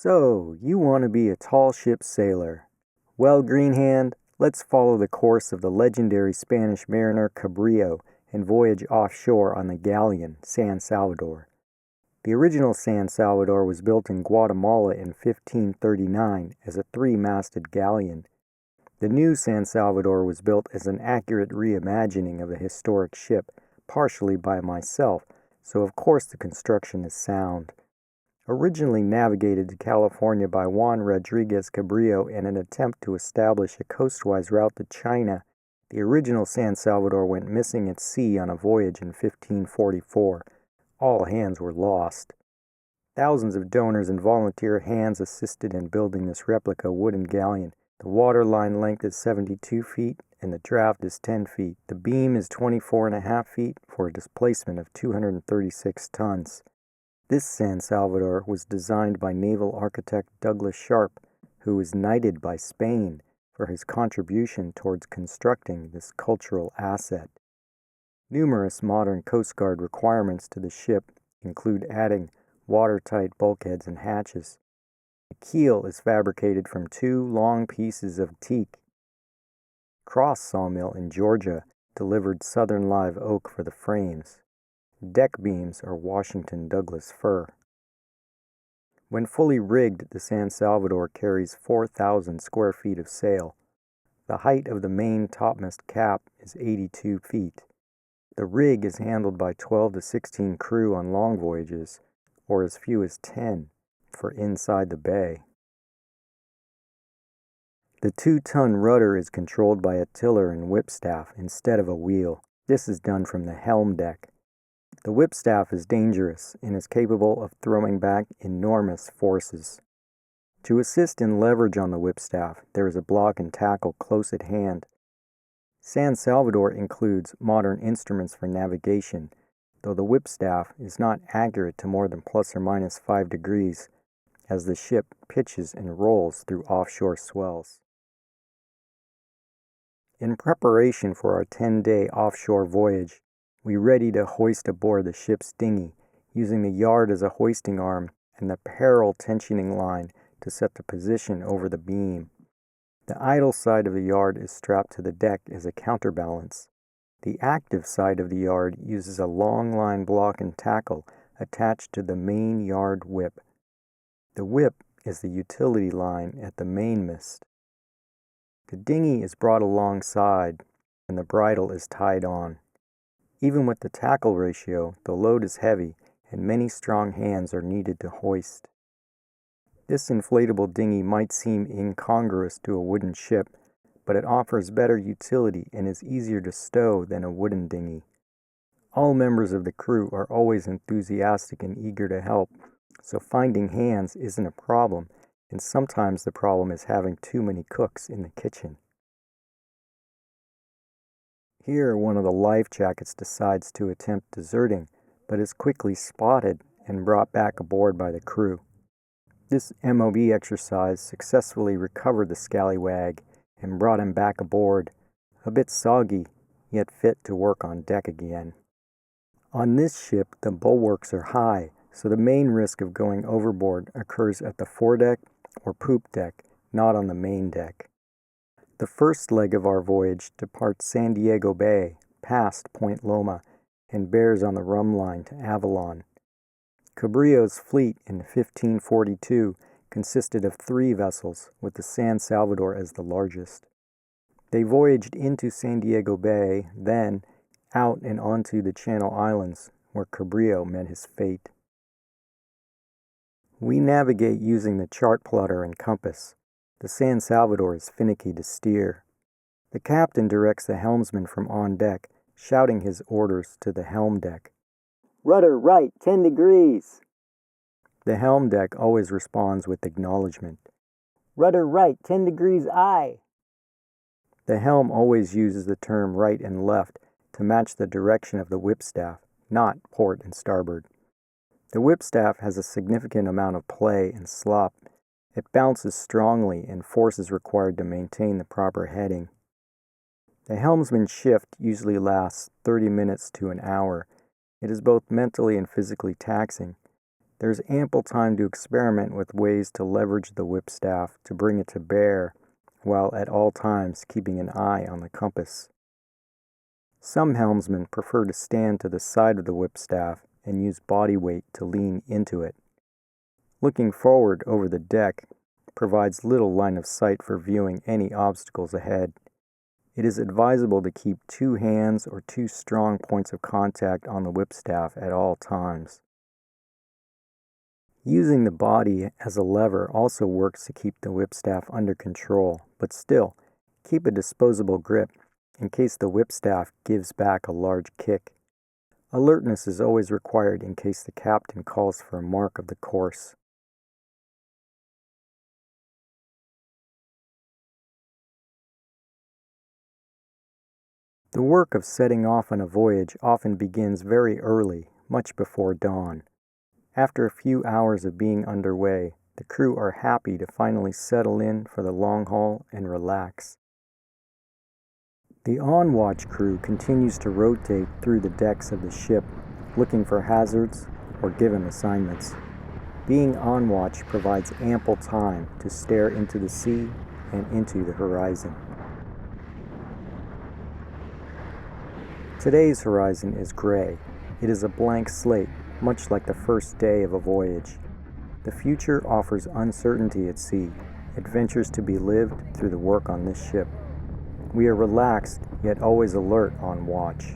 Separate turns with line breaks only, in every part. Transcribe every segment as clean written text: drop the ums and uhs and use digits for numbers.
So, you want to be a tall ship sailor. Well, Greenhand, let's follow the course of the legendary Spanish mariner Cabrillo and voyage offshore on the Galleon, San Salvador. The original San Salvador was built in Guatemala in 1539 as a three-masted galleon. The new San Salvador was built as an accurate reimagining of the historic ship, partially by myself, so of course the construction is sound. Originally navigated to California by Juan Rodriguez Cabrillo in an attempt to establish a coastwise route to China, the original San Salvador went missing at sea on a voyage in 1544. All hands were lost. Thousands of donors and volunteer hands assisted in building this replica wooden galleon. The waterline length is 72 feet and the draft is 10 feet. The beam is 24.5 feet for a displacement of 236 tons. This San Salvador was designed by naval architect Douglas Sharp, who was knighted by Spain for his contribution towards constructing this cultural asset. Numerous modern Coast Guard requirements to the ship include adding watertight bulkheads and hatches. The keel is fabricated from 2 long pieces of teak. Cross Sawmill in Georgia delivered southern live oak for the frames. Deck beams are Washington Douglas fir. When fully rigged, the San Salvador carries 4,000 square feet of sail. The height of the main topmast cap is 82 feet. The rig is handled by 12 to 16 crew on long voyages, or as few as 10 for inside the bay. The 2-ton rudder is controlled by a tiller and whipstaff instead of a wheel. This is done from the helm deck. The whipstaff is dangerous and is capable of throwing back enormous forces. To assist in leverage on the whipstaff, there is a block and tackle close at hand. San Salvador includes modern instruments for navigation, though the whipstaff is not accurate to more than plus or minus 5 degrees, as the ship pitches and rolls through offshore swells. In preparation for our 10-day offshore voyage, we ready to hoist aboard the ship's dinghy, using the yard as a hoisting arm and the parrel tensioning line to set the position over the beam. The idle side of the yard is strapped to the deck as a counterbalance. The active side of the yard uses a long line block and tackle attached to the main yard whip. The whip is the utility line at the mainmast. The dinghy is brought alongside and the bridle is tied on. Even with the tackle ratio, the load is heavy and many strong hands are needed to hoist. This inflatable dinghy might seem incongruous to a wooden ship, but it offers better utility and is easier to stow than a wooden dinghy. All members of the crew are always enthusiastic and eager to help, so finding hands isn't a problem, and sometimes the problem is having too many cooks in the kitchen. Here, one of the life jackets decides to attempt deserting, but is quickly spotted and brought back aboard by the crew. This MOB exercise successfully recovered the scallywag and brought him back aboard, a bit soggy, yet fit to work on deck again. On this ship, the bulwarks are high, so the main risk of going overboard occurs at the foredeck or poop deck, not on the main deck. The first leg of our voyage departs San Diego Bay, past Point Loma, and bears on the rum line to Avalon. Cabrillo's fleet in 1542 consisted of 3 vessels, with the San Salvador as the largest. They voyaged into San Diego Bay, then out and onto the Channel Islands, where Cabrillo met his fate. We navigate using the chart plotter and compass. The San Salvador is finicky to steer. The captain directs the helmsman from on deck, shouting his orders to the helm deck. "Rudder right, 10 degrees. The helm deck always responds with acknowledgement. "Rudder right, 10 degrees aye." The helm always uses the term right and left to match the direction of the whipstaff, not port and starboard. The whipstaff has a significant amount of play and slop. It bounces strongly and force is required to maintain the proper heading. The helmsman's shift usually lasts 30 minutes to an hour. It is both mentally and physically taxing. There's ample time to experiment with ways to leverage the whipstaff to bring it to bear, while at all times keeping an eye on the compass. Some helmsmen prefer to stand to the side of the whipstaff and use body weight to lean into it. Looking forward over the deck provides little line of sight for viewing any obstacles ahead. It is advisable to keep 2 hands or 2 strong points of contact on the whipstaff at all times. Using the body as a lever also works to keep the whipstaff under control, but still, keep a disposable grip in case the whipstaff gives back a large kick. Alertness is always required in case the captain calls for a mark of the course. The work of setting off on a voyage often begins very early, much before dawn. After a few hours of being underway, the crew are happy to finally settle in for the long haul and relax. The on-watch crew continues to rotate through the decks of the ship, looking for hazards or given assignments. Being on watch provides ample time to stare into the sea and into the horizon. Today's horizon is gray. It is a blank slate, much like the first day of a voyage. The future offers uncertainty at sea, adventures to be lived through the work on this ship. We are relaxed, yet always alert on watch.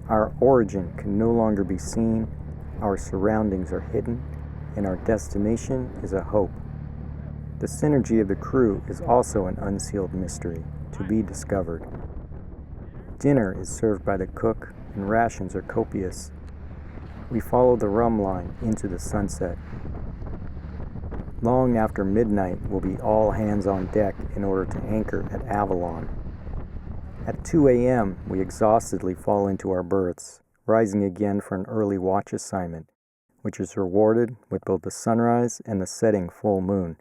Our origin can no longer be seen, our surroundings are hidden, and our destination is a hope. The synergy of the crew is also an unsealed mystery, to be discovered. Dinner is served by the cook, and rations are copious. We follow the rum line into the sunset. Long after midnight will be all hands on deck in order to anchor at Avalon. At 2 a.m., we exhaustedly fall into our berths, rising again for an early watch assignment, which is rewarded with both the sunrise and the setting full moon.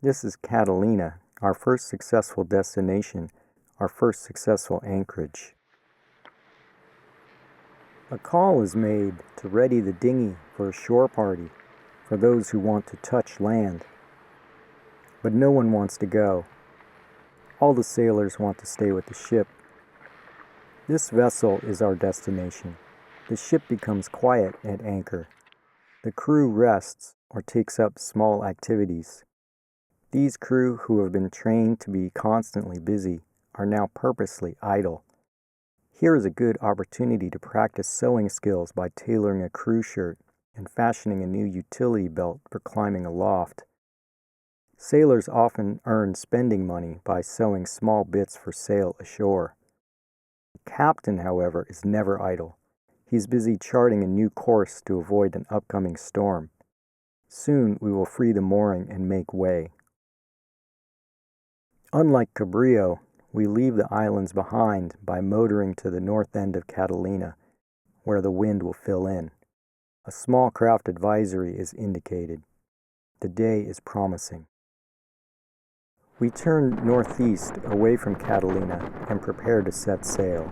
This is Catalina, our first successful destination, our first successful anchorage. A call is made to ready the dinghy for a shore party, for those who want to touch land. But no one wants to go. All the sailors want to stay with the ship. This vessel is our destination. The ship becomes quiet at anchor. The crew rests or takes up small activities. These crew who have been trained to be constantly busy are now purposely idle. Here is a good opportunity to practice sewing skills by tailoring a crew shirt and fashioning a new utility belt for climbing aloft. Sailors often earn spending money by sewing small bits for sale ashore. The captain, however, is never idle. He's busy charting a new course to avoid an upcoming storm. Soon we will free the mooring and make way. Unlike Cabrillo, we leave the islands behind by motoring to the north end of Catalina, where the wind will fill in. A small craft advisory is indicated. The day is promising. We turn northeast away from Catalina and prepare to set sail.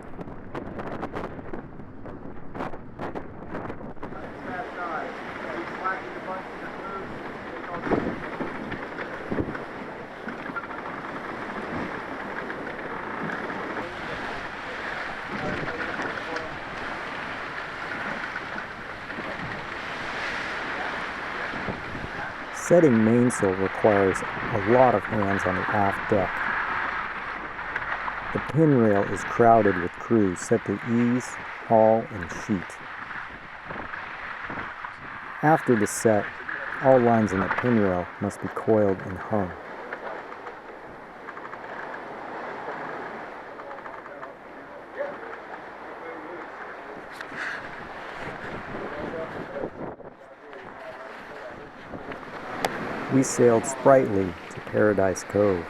Setting mainsail requires a lot of hands on the aft deck. The pin rail is crowded with crew set to ease, haul, and sheet. After the set, all lines on the pin rail must be coiled and hung. We sailed sprightly to Paradise Cove.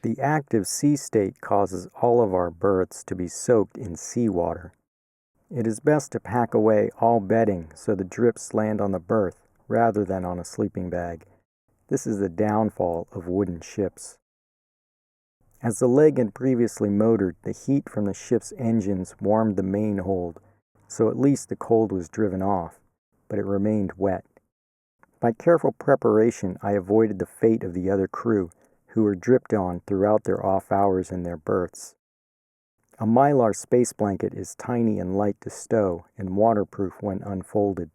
The active sea state causes all of our berths to be soaked in seawater. It is best to pack away all bedding so the drips land on the berth rather than on a sleeping bag. This is the downfall of wooden ships. As the leg had previously motored, the heat from the ship's engines warmed the main hold, so at least the cold was driven off, but it remained wet. By careful preparation, I avoided the fate of the other crew, who were dripped on throughout their off hours in their berths. A mylar space blanket is tiny and light to stow and waterproof when unfolded.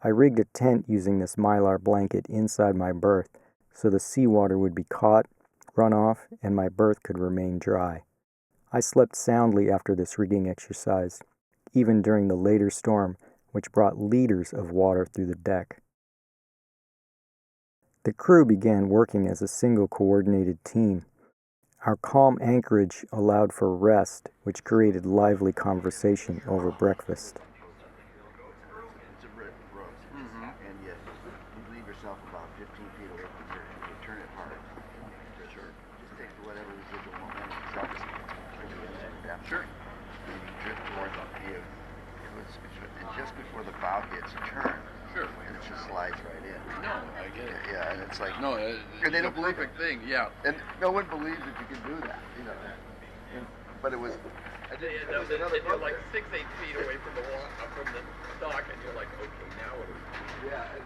I rigged a tent using this mylar blanket inside my berth so the seawater would be caught, run off, and my berth could remain dry. I slept soundly after this rigging exercise, even during the later storm, which brought liters of water through the deck. The crew began working as a single coordinated team. Our calm anchorage allowed for rest, which created lively conversation over breakfast.
It's a rope, and you leave yourself about 15 feet away from here, and you turn it hard. Sure. Just take whatever residual momentum sucks to the engine depth. Sure. And you drift towards the view. And just before the bow hits, you turn. Sure. And it just slides right in.
No, I get it.
Yeah, and it's like
it's
they don't
a
believe
perfect
it.
thing. Yeah.
And no one believes that you can do that, you know. But it was.
You're like 6-8 feet away from the dock, and you're like, okay, now what do we do?
Yeah.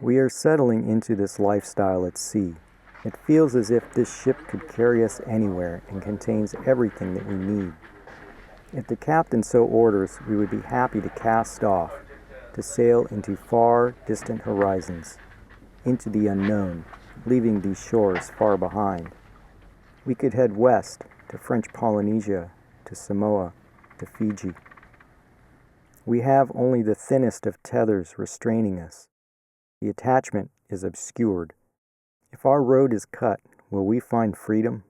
We are settling into this lifestyle at sea. It feels as if this ship could carry us anywhere and contains everything that we need. If the captain so orders, we would be happy to cast off, to sail into far, distant horizons, into the unknown, leaving these shores far behind. We could head west to French Polynesia, to Samoa, to Fiji. We have only the thinnest of tethers restraining us. The attachment is obscured. If our road is cut, will we find freedom?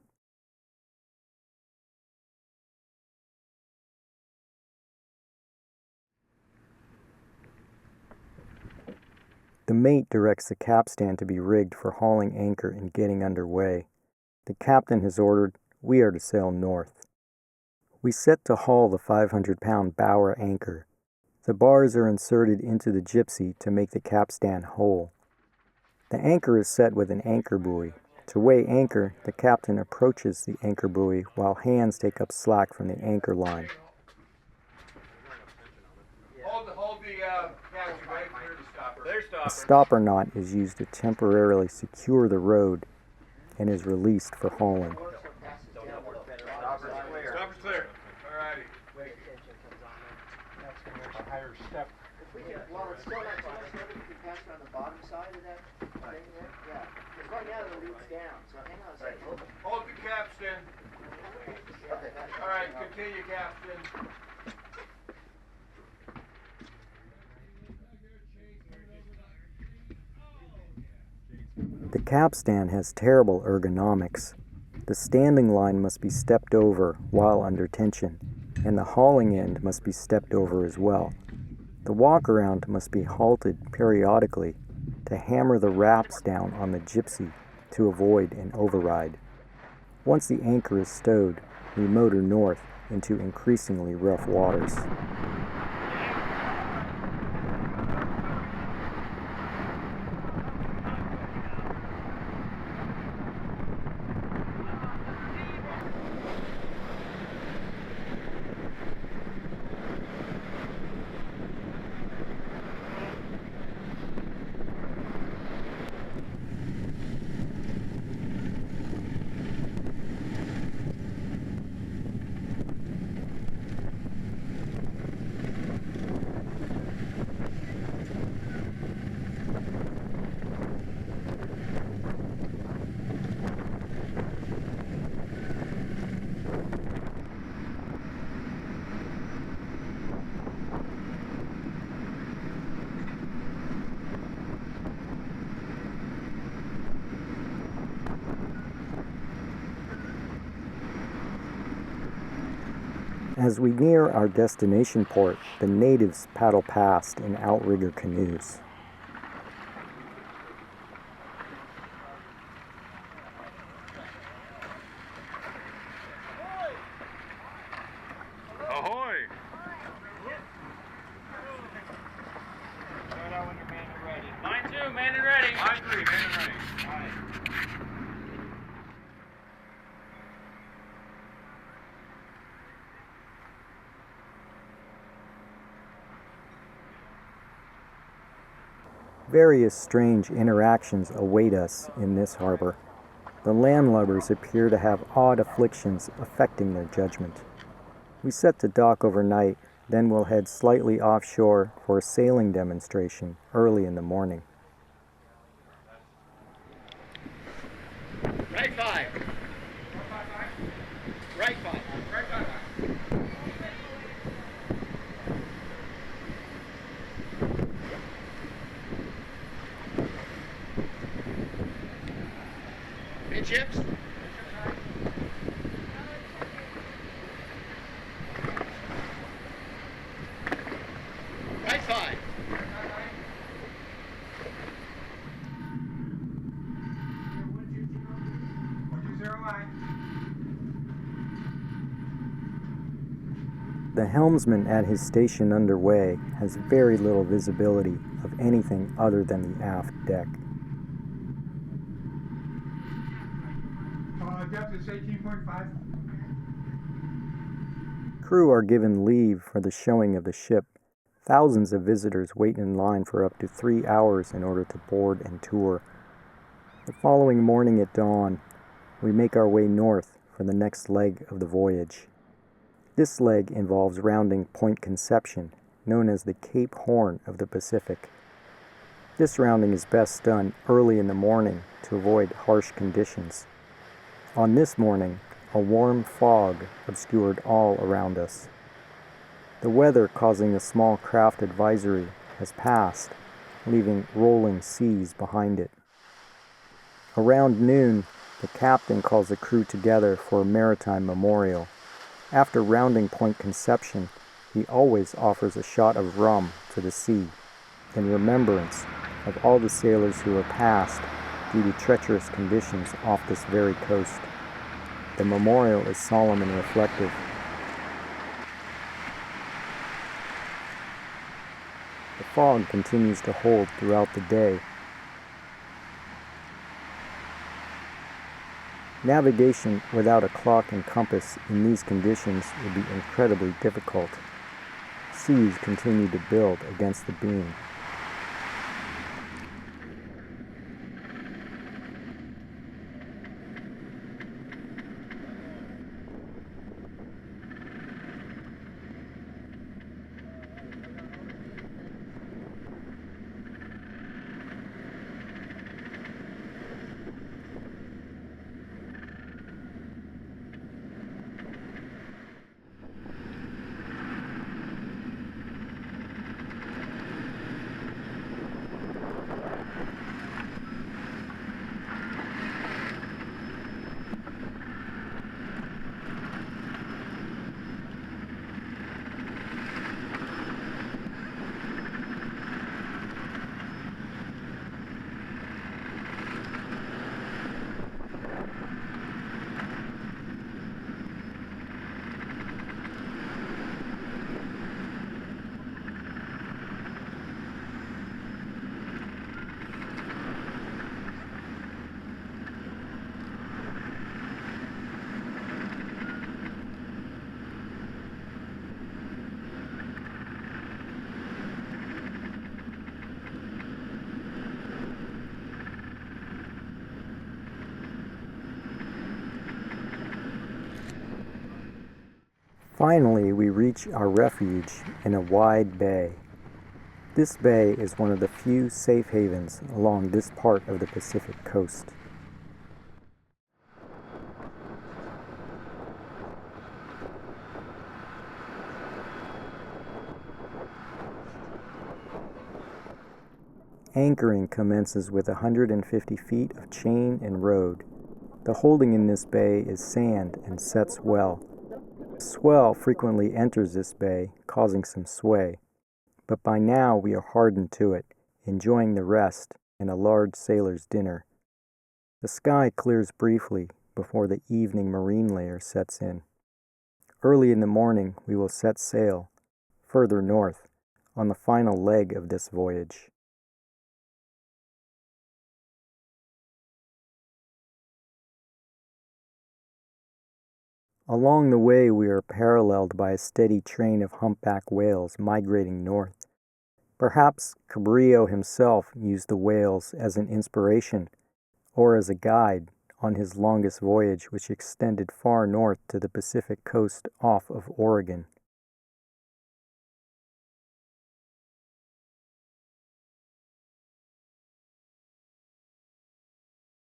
The mate directs the capstan to be rigged for hauling anchor and getting underway. The captain has ordered we are to sail north. We set to haul the 500-pound bower anchor. The bars are inserted into the gypsy to make the capstan whole. The anchor is set with an anchor buoy. To weigh anchor, the captain approaches the anchor buoy while hands take up slack from the anchor line. A stopper knot is used to temporarily secure the rode and is released for hauling.
Stopper's clear. All righty.
A higher step.
Well, it's still not too much further. We can pass it on the bottom side of that thing there. Yeah. Because right now it leads down. So hang on a second.
Hold the capstan. All right, continue, capstan.
The capstan has terrible ergonomics. The standing line must be stepped over while under tension, and the hauling end must be stepped over as well. The walk-around must be halted periodically to hammer the wraps down on the gypsy to avoid an override. Once the anchor is stowed, we motor north into increasingly rough waters. As we near our destination port, the natives paddle past in outrigger canoes. Various strange interactions await us in this harbor. The landlubbers appear to have odd afflictions affecting their judgment. We set to dock overnight, then we'll head slightly offshore for a sailing demonstration early in the morning.
Right 5. Right 5. Midships. Right 5.
The helmsman at his station underway has very little visibility of anything other than the aft deck.
Depth is 18.5.
Crew are given leave for the showing of the ship. Thousands of visitors wait in line for up to 3 hours in order to board and tour. The following morning at dawn, we make our way north for the next leg of the voyage. This leg involves rounding Point Conception, known as the Cape Horn of the Pacific. This rounding is best done early in the morning to avoid harsh conditions. On this morning, a warm fog obscured all around us. The weather causing the small craft advisory has passed, leaving rolling seas behind it. Around noon, the captain calls the crew together for a maritime memorial. After rounding Point Conception, he always offers a shot of rum to the sea, in remembrance of all the sailors who have passed due to treacherous conditions off this very coast. The memorial is solemn and reflective. The fog continues to hold throughout the day. Navigation without a clock and compass in these conditions would be incredibly difficult. Seas continue to build against the beam. Finally, we reach our refuge in a wide bay. This bay is one of the few safe havens along this part of the Pacific coast. Anchoring commences with 150 feet of chain and rode. The holding in this bay is sand and sets well. Swell frequently enters this bay, causing some sway, but by now we are hardened to it, enjoying the rest and a large sailor's dinner. The sky clears briefly before the evening marine layer sets in. Early in the morning we will set sail, further north, on the final leg of this voyage. Along the way, we are paralleled by a steady train of humpback whales migrating north. Perhaps Cabrillo himself used the whales as an inspiration or as a guide on his longest voyage, which extended far north to the Pacific coast off of Oregon.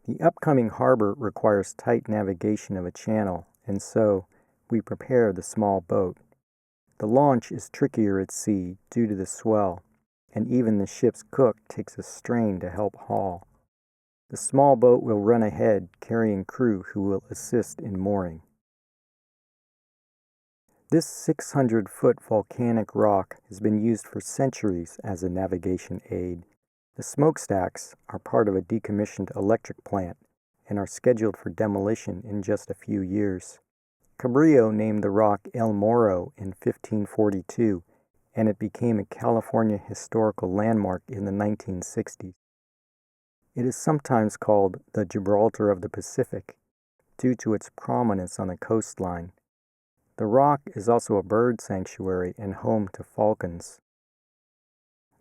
The upcoming harbor requires tight navigation of a channel, and so we prepare the small boat. The launch is trickier at sea due to the swell, and even the ship's cook takes a strain to help haul. The small boat will run ahead, carrying crew who will assist in mooring. This 600-foot volcanic rock has been used for centuries as a navigation aid. The smokestacks are part of a decommissioned electric plant and are scheduled for demolition in just a few years. Cabrillo named the rock El Morro in 1542, and it became a California historical landmark in the 1960s. It is sometimes called the Gibraltar of the Pacific due to its prominence on the coastline. The rock is also a bird sanctuary and home to falcons.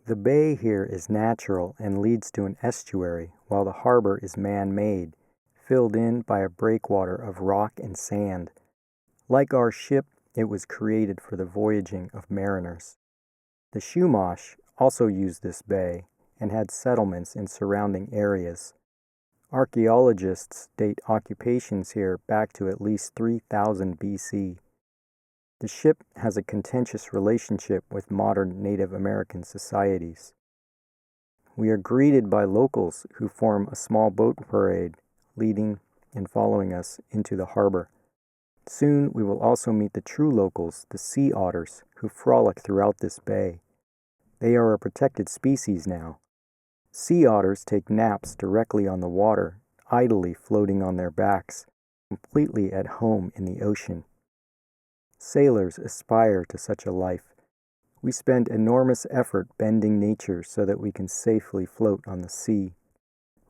The bay here is natural and leads to an estuary, while the harbor is man-made, filled in by a breakwater of rock and sand. Like our ship, it was created for the voyaging of mariners. The Chumash also used this bay and had settlements in surrounding areas. Archaeologists date occupations here back to at least 3000 BC. The ship has a contentious relationship with modern Native American societies. We are greeted by locals who form a small boat parade, leading and following us into the harbor. Soon we will also meet the true locals, the sea otters, who frolic throughout this bay. They are a protected species now. Sea otters take naps directly on the water, idly floating on their backs, completely at home in the ocean. Sailors aspire to such a life. We spend enormous effort bending nature so that we can safely float on the sea.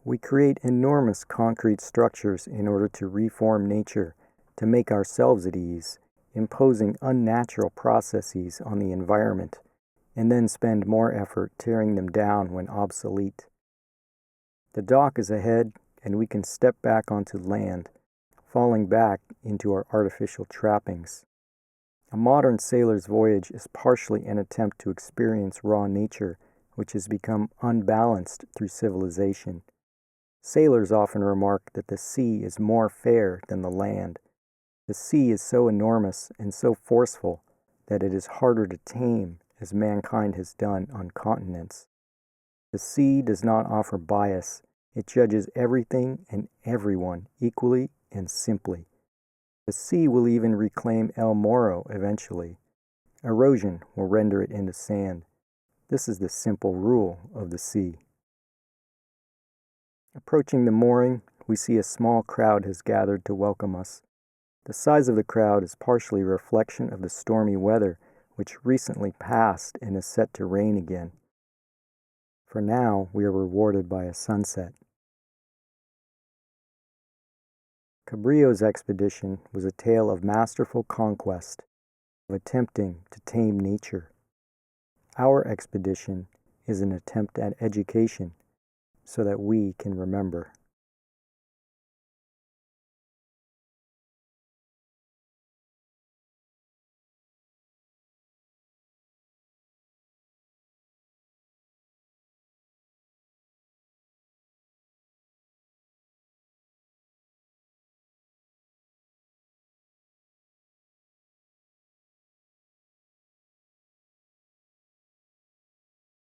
We create enormous concrete structures in order to reform nature, to make ourselves at ease, imposing unnatural processes on the environment, and then spend more effort tearing them down when obsolete. The dock is ahead, and we can step back onto land, falling back into our artificial trappings. A modern sailor's voyage is partially an attempt to experience raw nature, which has become unbalanced through civilization. Sailors often remark that the sea is more fair than the land. The sea is so enormous and so forceful that it is harder to tame, as mankind has done on continents. The sea does not offer bias. It judges everything and everyone equally and simply. The sea will even reclaim El Morro eventually. Erosion will render it into sand. This is the simple rule of the sea. Approaching the mooring, we see a small crowd has gathered to welcome us. The size of the crowd is partially a reflection of the stormy weather, which recently passed and is set to rain again. For now, we are rewarded by a sunset. Cabrillo's expedition was a tale of masterful conquest, of attempting to tame nature. Our expedition is an attempt at education so that we can remember.